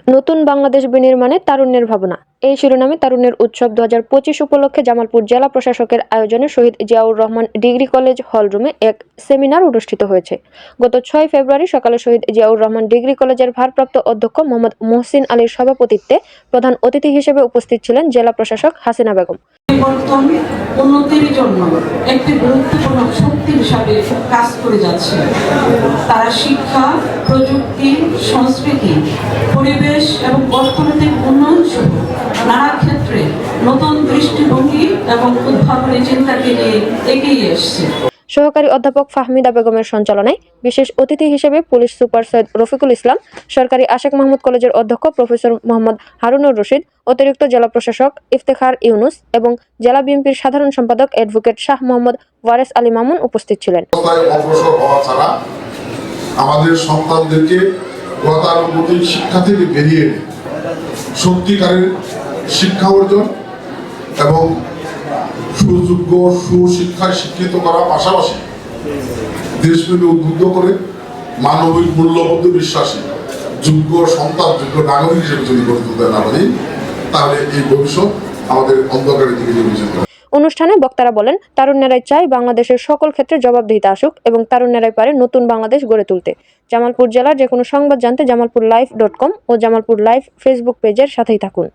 নতুন বাংলাদেশ বিনির্মাণে তারুণ্যের ভাবনা, এই শিরোনামে তারুণ্যের উৎসব 2025 উপলক্ষে জামালপুর জেলা প্রশাসকের আয়োজনে শহীদ জিয়াউর রহমান ডিগ্রি কলেজ হলরুমে এক সেমিনার অনুষ্ঠিত হয়েছে। গত 6 ফেব্রুয়ারি সকালে শহীদ জিয়াউর রহমান ডিগ্রি কলেজের ভারপ্রাপ্ত অধ্যক্ষ মোহাম্মদ মহসিন আলীর সভাপতিত্বে প্রধান অতিথি হিসেবে উপস্থিত ছিলেন জেলা প্রশাসক হাসিনা বেগম। পরিবর্তন উন্নতির জন্য একটি গুরুত্বপূর্ণ শক্তি হিসাবে কাজ করে যাচ্ছে। তারা শিক্ষা, প্রযুক্তি, সংস্কৃতি, পরিবেশ এবং অর্থনৈতিক উন্নয়ন সহ নানা ক্ষেত্রে নতুন দৃষ্টিভঙ্গি এবং উদ্ভাবনী চিন্তাকে নিয়ে এগিয়ে এসছে। সহকারী অধ্যাপক ফাহমিদা বেগমের সঞ্চালনায় বিশেষ অতিথি হিসেবে পুলিশ সুপার সৈয়দ রফিকুল ইসলাম, সরকারি আশেক মাহমুদ কলেজের অধ্যক্ষ প্রফেসর মোহাম্মদ হারুনুর রশিদ, অতিরিক্ত জেলা প্রশাসক ইফতেখার ইউনুস এবং জেলা বিএনপির সাধারণ সম্পাদক অ্যাডভোকেট শাহ মোহাম্মদ ওয়ারেস আলী মামুন উপস্থিত ছিলেন। আমাদের সন্তানদেরকে গতানুগতিক শিক্ষা থেকে বেরিয়ে সত্যিকারের শিক্ষা অর্জন এবং সুযোগ্য সুশিক্ষায় শিক্ষিত করার পাশাপাশি দেশপ্রেমে উদ্বুদ্ধ করে মানবিক মূল্যবোধে বিশ্বাসী যোগ্য সন্তান, যোগ্য নাগরিক হিসেবে যদি গড়ে তুলতে না পারি, তাহলে এই ভবিষ্যৎ আমাদের অন্ধকারের দিকে নির্বাচন করে। অনুষ্ঠানে বক্তারা বলেন, তারুণ্যেরাই চায় বাংলাদেশের সকল ক্ষেত্রে জবাবদিহিতা আসুক এবং তারুণ্যেরাই পারে নতুন বাংলাদেশ গড়ে তুলতে। জামালপুর জেলার যে কোনো সংবাদ জানতে জামালপুরলাইভ.com ও জামালপুর লাইভ ফেসবুক পেজের সাথেই থাকুন।